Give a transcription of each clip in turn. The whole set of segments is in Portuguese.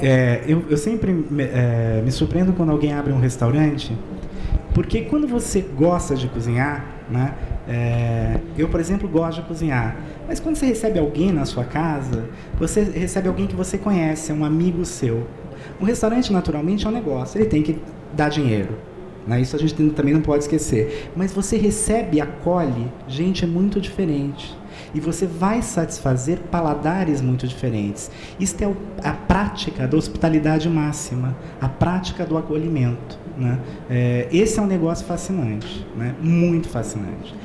Eu sempre me surpreendo quando alguém abre um restaurante, porque quando você gosta de cozinhar, né? Eu, por exemplo, gosto de cozinhar, mas quando você recebe alguém na sua casa, você recebe alguém que você conhece, é um amigo seu. Um restaurante, naturalmente, é um negócio, ele tem que dar dinheiro, né? Isso a gente também não pode esquecer. Mas você recebe e acolhe gente muito diferente. E você vai satisfazer paladares muito diferentes. Isto é a prática da hospitalidade máxima, a prática do acolhimento, né? Esse é um negócio fascinante, né? Muito fascinante.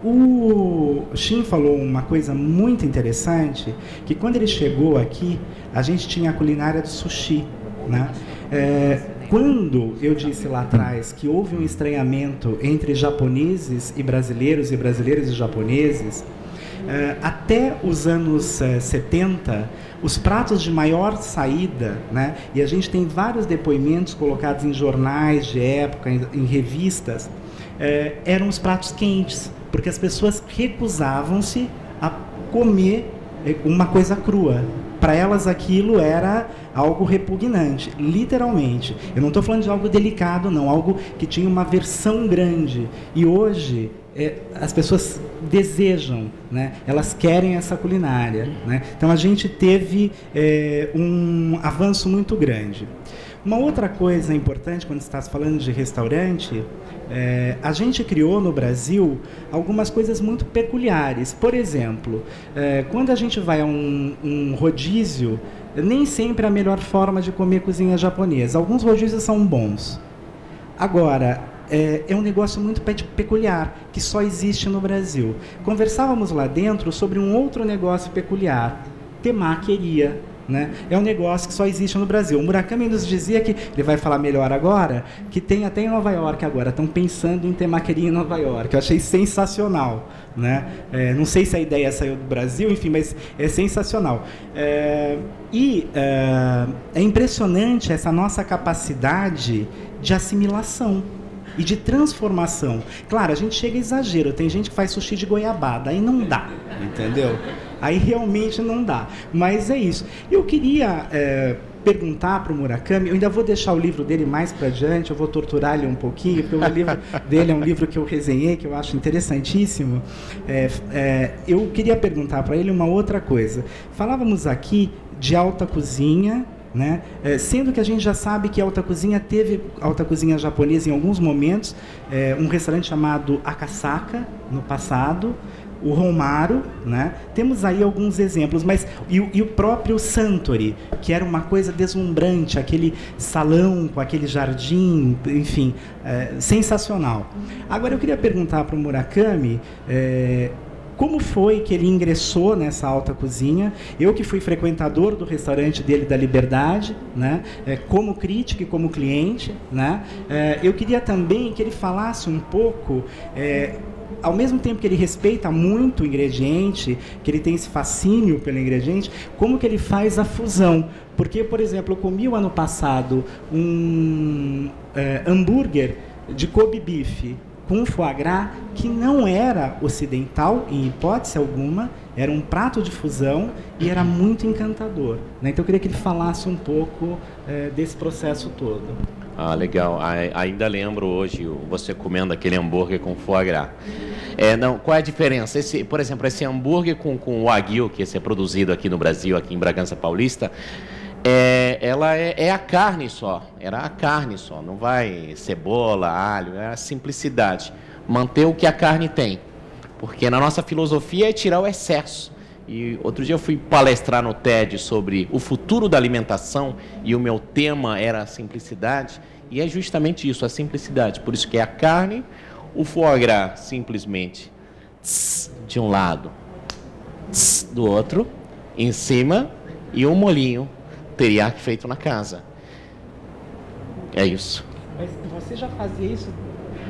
O Shin falou uma coisa muito interessante, que quando ele chegou aqui, a gente tinha a culinária do sushi, né? Quando eu disse lá atrás que houve um estranhamento entre japoneses e brasileiros e japoneses, até os anos 70, os pratos de maior saída, né, e a gente tem vários depoimentos colocados em jornais de época, em revistas, eram os pratos quentes, porque as pessoas recusavam-se a comer uma coisa crua. Para elas aquilo era algo repugnante, literalmente. Eu não estou falando de algo delicado, não, algo que tinha uma versão grande. E hoje as pessoas desejam, né? Elas querem essa culinária, né? Então a gente teve um avanço muito grande. Uma outra coisa importante quando está falando de restaurante, a gente criou no Brasil algumas coisas muito peculiares. Por exemplo, quando a gente vai a um rodízio, nem sempre é a melhor forma de comer cozinha japonesa. Alguns rodízios são bons. Agora, é um negócio muito peculiar, que só existe no Brasil. Conversávamos lá dentro sobre um outro negócio peculiar, temaqueria. Né? É um negócio que só existe no Brasil. O Murakami nos dizia que, ele vai falar melhor agora, que tem até em Nova York agora, estão pensando em temaqueria em Nova York. Eu achei sensacional. Né? Não sei se a ideia saiu do Brasil, enfim, mas é sensacional. É impressionante essa nossa capacidade de assimilação e de transformação. Claro, a gente chega a exagero, tem gente que faz sushi de goiabada, aí não dá, entendeu? Aí realmente não dá, mas é isso. Eu queria perguntar para o Murakami, eu ainda vou deixar o livro dele mais para adiante, eu vou torturar ele um pouquinho, porque o livro dele é um livro que eu resenhei, que eu acho interessantíssimo. Eu queria perguntar para ele uma outra coisa. Falávamos aqui de alta cozinha, né? Sendo que a gente já sabe que a alta cozinha teve alta cozinha japonesa em alguns momentos, um restaurante chamado Akasaka no passado, o Romaru, né? Temos aí alguns exemplos, mas e o próprio Santori, que era uma coisa deslumbrante, aquele salão com aquele jardim, enfim, sensacional. Agora eu queria perguntar para o Murakami como foi que ele ingressou nessa alta cozinha. Eu que fui frequentador do restaurante dele da Liberdade, né? Como crítico e como cliente, né? Eu queria também que ele falasse um pouco, ao mesmo tempo que ele respeita muito o ingrediente, que ele tem esse fascínio pelo ingrediente, como que ele faz a fusão. Porque, por exemplo, eu comi o ano passado um hambúrguer de Kobe beef com foie gras, que não era ocidental, em hipótese alguma, era um prato de fusão e era muito encantador. Né? Então eu queria que ele falasse um pouco desse processo todo. Ah, legal. Ainda lembro hoje você comendo aquele hambúrguer com foie gras. Qual é a diferença? Por exemplo, esse hambúrguer com wagyu, que esse é produzido aqui no Brasil, aqui em Bragança Paulista, ela é a carne só, era a carne só, não vai cebola, alho, é a simplicidade, manter o que a carne tem, porque na nossa filosofia é tirar o excesso. E outro dia eu fui palestrar no TED sobre o futuro da alimentação e o meu tema era a simplicidade, e é justamente isso, a simplicidade, por isso que é a carne, o foie gras simplesmente de um lado, do outro, em cima, e um molhinho teriyaki feito na casa. É isso. Mas você já fazia isso?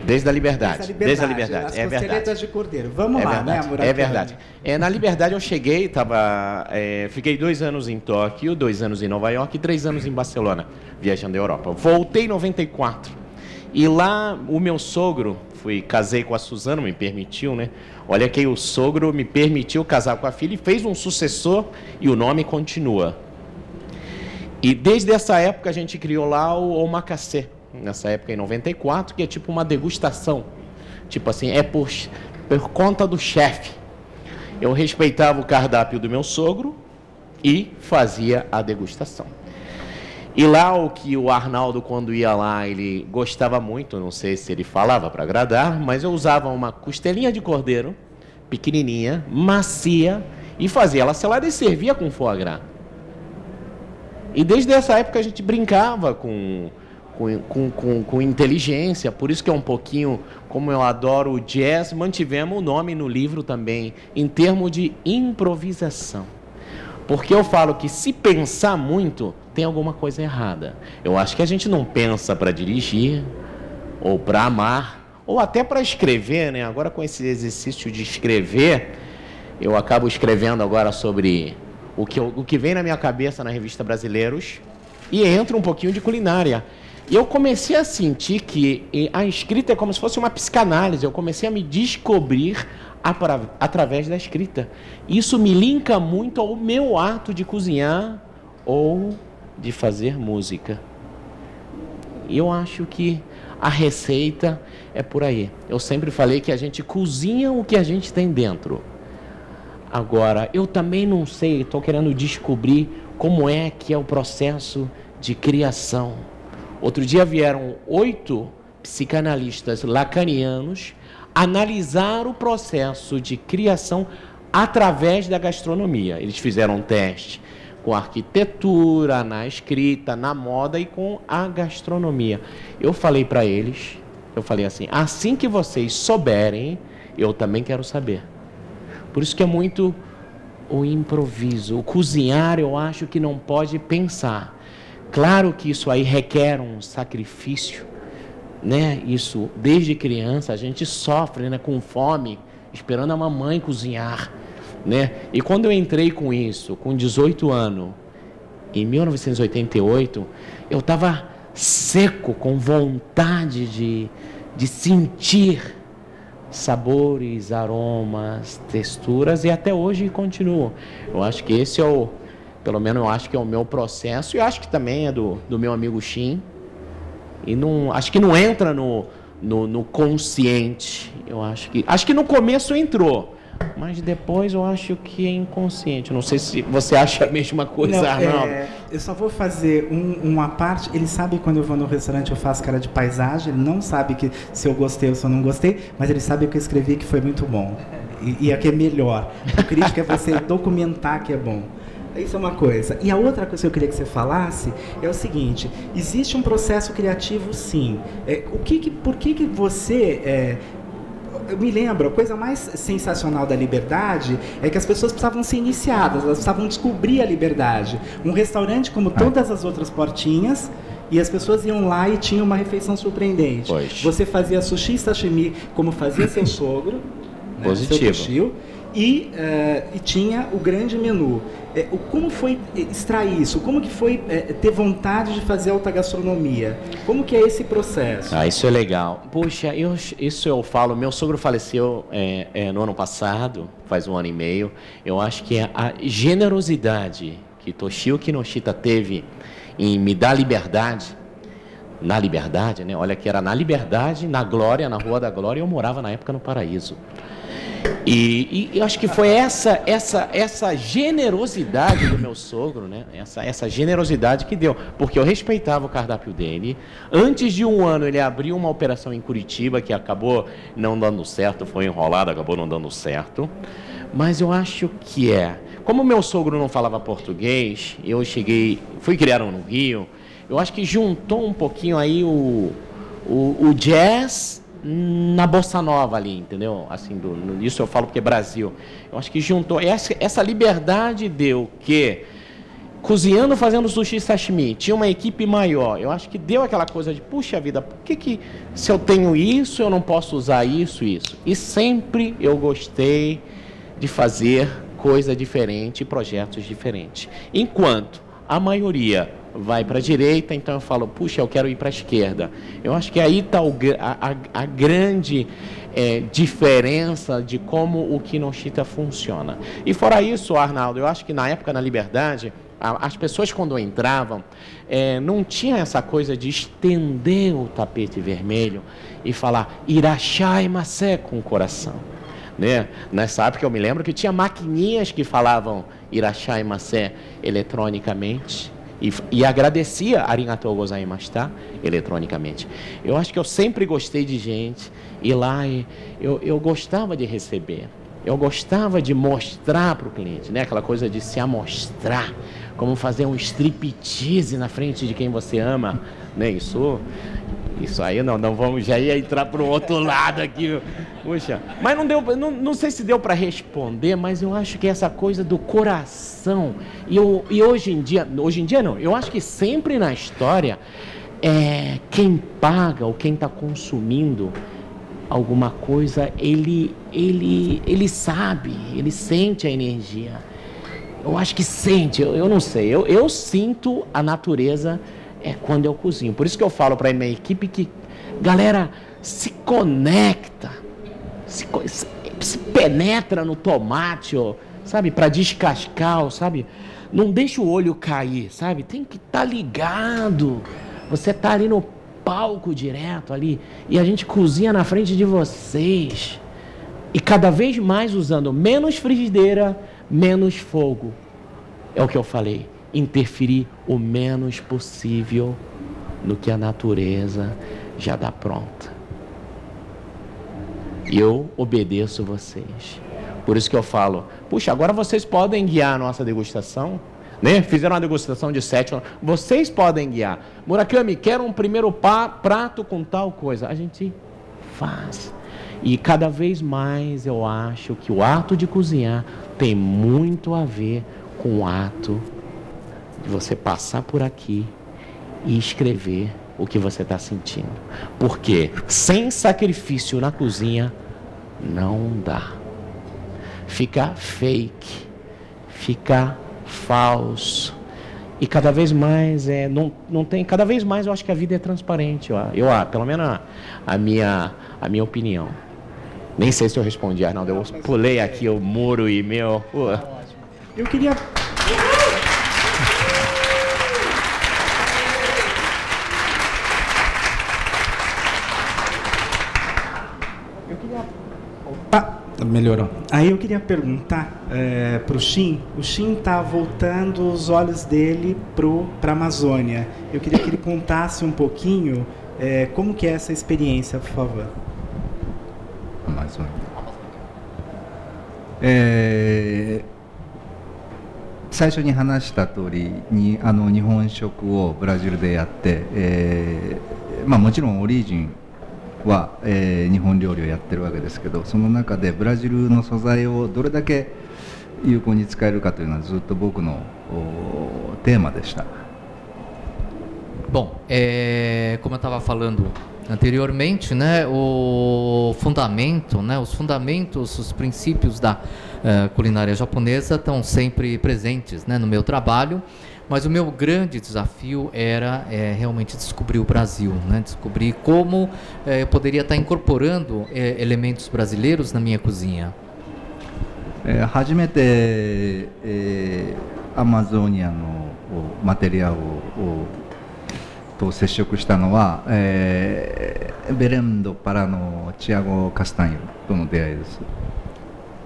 Desde a Liberdade. Desde a Liberdade. As é verdade. costeletas de cordeiro. Vamos lá, verdade, né, Murakami? É verdade. Na Liberdade eu cheguei, fiquei 2 anos em Tóquio, 2 anos em Nova York e 3 anos em Barcelona, viajando a Europa. Voltei em 94. E lá o meu sogro, casei com a Suzana, me permitiu, né? Olha que o sogro me permitiu casar com a filha e fez um sucessor e o nome continua. E desde essa época a gente criou lá o omakase, nessa época em 94, que é tipo uma degustação. Tipo assim, é por conta do chefe. Eu respeitava o cardápio do meu sogro e fazia a degustação. E lá o que o Arnaldo, quando ia lá, ele gostava muito, não sei se ele falava para agradar, mas eu usava uma costelinha de cordeiro, pequenininha, macia, e fazia ela selada e servia com foie gras. E desde essa época a gente brincava com inteligência, por isso que é um pouquinho, como eu adoro o jazz, mantivemos o nome no livro também, em termos de improvisação. Porque eu falo que se pensar muito, tem alguma coisa errada. Eu acho que a gente não pensa para dirigir, ou para amar, ou até para escrever, né? Agora com esse exercício de escrever, eu acabo escrevendo agora sobre o que vem na minha cabeça na revista Brasileiros, e entra um pouquinho de culinária. E eu comecei a sentir que a escrita é como se fosse uma psicanálise. Eu comecei a me descobrir através da escrita. Isso me linka muito ao meu ato de cozinhar ou de fazer música. E eu acho que a receita é por aí. Eu sempre falei que a gente cozinha o que a gente tem dentro. Agora, eu também não sei, estou querendo descobrir como é que é o processo de criação. Outro dia vieram 8 psicanalistas lacanianos analisar o processo de criação através da gastronomia. Eles fizeram um teste com a arquitetura, na escrita, na moda e com a gastronomia. Eu falei para eles, eu falei assim que vocês souberem, eu também quero saber. Por isso que é muito o improviso. O cozinhar, eu acho que não pode pensar. Claro que isso aí requer um sacrifício, né? Isso, desde criança, a gente sofre, né? Com fome, esperando a mamãe cozinhar, né? E quando eu entrei com isso, com 18 anos, em 1988, eu estava seco, com vontade de sentir sabores, aromas, texturas, e até hoje continuo. Eu acho que esse é pelo menos eu acho que é o meu processo, e acho que também é do meu amigo Shin. E não, acho que não entra no consciente. Eu acho que no começo entrou, mas depois eu acho que é inconsciente. Não sei se você acha a mesma coisa, Arnaldo. Eu só vou fazer uma parte. Ele sabe quando eu vou no restaurante eu faço cara de paisagem. Ele não sabe se eu gostei ou se eu não gostei, mas ele sabe que eu escrevi que foi muito bom. E aqui é melhor. A crítica é você documentar que é bom. Isso é uma coisa. E a outra coisa que eu queria que você falasse é o seguinte: existe um processo criativo, sim. Por que você... eu me lembro, a coisa mais sensacional da liberdade é que as pessoas precisavam ser iniciadas, elas precisavam descobrir a liberdade. Um restaurante como todas as outras portinhas, e as pessoas iam lá e tinham uma refeição surpreendente. Pois. Você fazia sushi e sashimi como fazia seu sogro, positivo. Seu tio, e tinha o grande menu. Como foi extrair isso? Como que foi ter vontade de fazer alta gastronomia? Como que é esse processo? Isso é legal. Puxa, isso eu falo, meu sogro faleceu no ano passado, faz 1 ano e meio. Eu acho que a generosidade que Toshio Kinoshita teve em me dar liberdade, na liberdade, né? Olha que era na liberdade, na Glória, na Rua da Glória, eu morava na época no Paraíso. E eu acho que foi essa generosidade do meu sogro, né? Essa generosidade que deu, porque eu respeitava o cardápio dele. Antes de 1 ano ele abriu uma operação em Curitiba que acabou não dando certo, foi enrolado, acabou não dando certo. Mas eu acho que como meu sogro não falava português, eu fui criado no Rio, eu acho que juntou um pouquinho aí o jazz na bossa nova ali, entendeu? Assim, isso eu falo porque é Brasil. Eu acho que juntou essa liberdade deu que cozinhando, fazendo sushi e sashimi, tinha uma equipe maior. Eu acho que deu aquela coisa de, puxa vida, por que se eu tenho isso, eu não posso usar isso? E sempre eu gostei de fazer coisa diferente, projetos diferentes. Enquanto a maioria vai para a direita, então eu falo, puxa, eu quero ir para a esquerda. Eu acho que aí está a grande diferença de como o Kinoshita funciona. E fora isso, Arnaldo, eu acho que na época, na Liberdade, As pessoas, quando entravam, não tinha essa coisa de estender o tapete vermelho e falar irashaimase com o coração. Né? Nessa época eu me lembro que tinha maquininhas que falavam irashaimase eletronicamente e agradecia arigatou gozaimashita eletronicamente. Eu acho que eu sempre gostei de gente e lá eu gostava de receber. Eu gostava de mostrar para o cliente, né? Aquela coisa de se amostrar, como fazer um striptease na frente de quem você ama, né? Isso aí não vamos, já ia entrar para o outro lado aqui. Puxa, mas não deu, não sei se deu para responder, mas eu acho que essa coisa do coração e hoje em dia não, eu acho que sempre na história quem paga ou quem está consumindo alguma coisa, ele sabe, ele sente a energia. Eu acho que sente, eu não sei, eu sinto a natureza quando eu cozinho. Por isso que eu falo para a minha equipe que, galera, se conecta, se penetra no tomate, sabe, para descascar, sabe? Não deixa o olho cair, sabe? Tem que estar ligado. Você está ali no palco direto ali e a gente cozinha na frente de vocês e cada vez mais usando menos frigideira, menos fogo. É o que eu falei, interferir o menos possível no que a natureza já dá pronta. E eu obedeço vocês. Por isso que eu falo, puxa, agora vocês podem guiar a nossa degustação, né? Fizeram uma degustação de 7, vocês podem guiar. Murakami, quero um primeiro prato com tal coisa. A gente faz. E cada vez mais eu acho que o ato de cozinhar tem muito a ver com o ato de você passar por aqui e escrever o que você está sentindo. Porque sem sacrifício na cozinha não dá. Fica fake, fica falso. E cada vez mais não tem, cada vez mais eu acho que a vida é transparente, pelo menos a minha opinião. Nem sei se eu respondi, Arnaldo, eu pulei aqui o muro e meu. Eu queria melhorou. Aí eu queria perguntar para o Shin. O Shin está voltando os olhos dele para a Amazônia. Eu queria que ele contasse um pouquinho como que é essa experiência, por favor. Amazônia. 最初に話した通りに日本食をブラジルでやって、もちろんオリジンは、日本料理をやってるわけですけど、その中でブラジルの素材をどれだけ有効に使えるかというのはずっと僕のテーマでした。Bom, como eu estava falando anteriormente, né, o fundamento, né, os fundamentos, os princípios da culinária japonesa estão sempre presentes, né, no meu trabalho. Mas o meu grande desafio era realmente descobrir o Brasil, né? Descobrir como eu poderia estar incorporando elementos brasileiros na minha cozinha. 初めて、アマゾニアのマテリアルと接触したのは、ベレンド・パラのチアゴ・カスタンヨとの出会いです。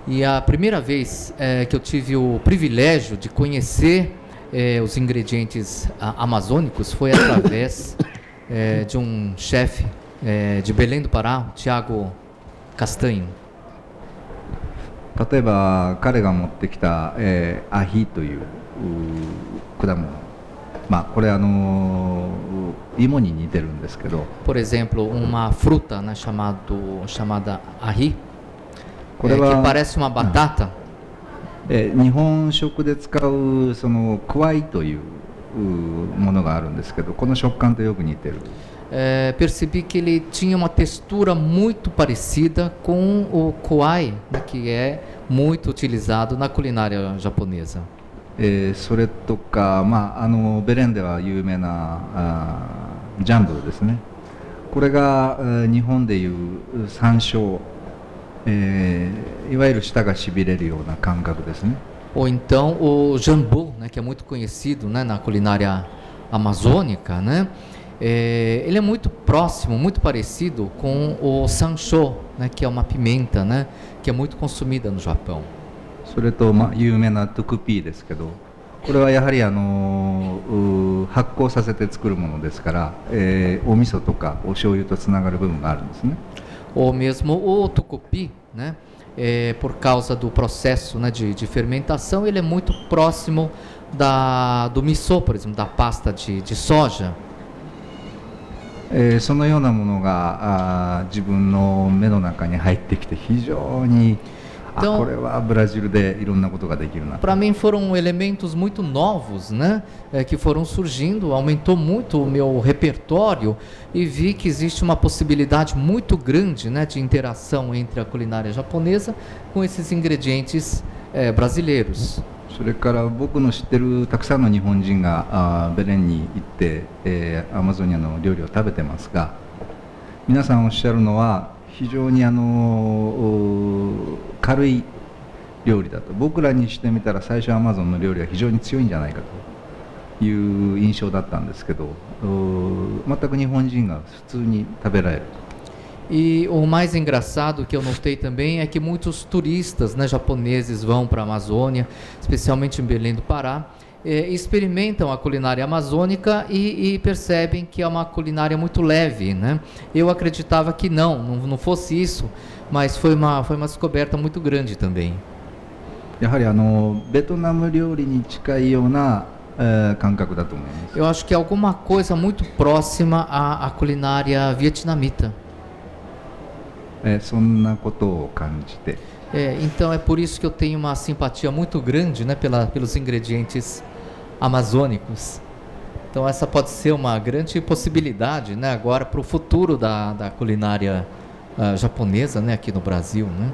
E a primeira vez que eu tive o privilégio de conhecer os ingredientes amazônicos foi através de um chefe de Belém do Pará, Tiago Castanho. 例えば彼が持ってきた、アヒという果物、これ芋に似てるんですけど、 Por exemplo, uma fruta, né, chamada ahi, que parece uma batata. 日本食で使うそのクワイというものがあるんですけど、この食感とよく似てる。Percebi que ele tinha uma textura muito parecida com o kuai, né, que é muito utilizado na culinária japonesa. それとか、ベレンでは有名なジャンブルですね。これが日本でいう山椒、いわゆる舌がしびれるような感覚ですね。Ou então o jambu, né, que é muito conhecido, né, na culinária amazônica, né? Ele é muito próximo, muito parecido com o sanshou, né, que é uma pimenta, né, que é muito consumida no Japão. それと、有名なトゥクピーですけど、これはやはり発酵させて作るものですから、お味噌とかお醤油とつながる部分があるんですね。 Ou mesmo o tucupi, né? Por causa do processo, né, de fermentação, ele é muito próximo do miso, por exemplo, da pasta de soja. そのようなものが自分の目の中に入ってきて非常に Então, これはブラジルでいろんなことができるな。 Para mim foram elementos muito novos, né, que foram surgindo, aumentou muito o meu repertório e vi que existe uma possibilidade muito grande, né, de interação entre a culinária japonesa com esses ingredientes brasileiros. それから僕の知ってるたくさんの日本人がベレンに行って、アマゾニアの料理を食べてますが、皆さんおっしゃるのは非常に軽い料理だと。僕らにしてみたら最初アマゾンの料理は非常に強いんじゃないかという印象だったんですけど、全く日本人が普通に食べられる。 E o mais engraçado que eu notei também é que muitos turistas, né, japoneses vão para a Amazônia, especialmente em Belém do Pará, experimentam a culinária amazônica e percebem que é uma culinária muito leve, né? Eu acreditava que não fosse isso, mas foi uma descoberta muito grande também. やはりベトナム料理に近いような感覚だと思います。 Eu acho que é alguma coisa muito próxima à culinária vietnamita. そんなことを感じて。 Então é por isso que eu tenho uma simpatia muito grande, né, pelos ingredientes amazônicos. Então essa pode ser uma grande possibilidade, né, agora para o futuro da culinária japonesa, né, aqui no Brasil, né?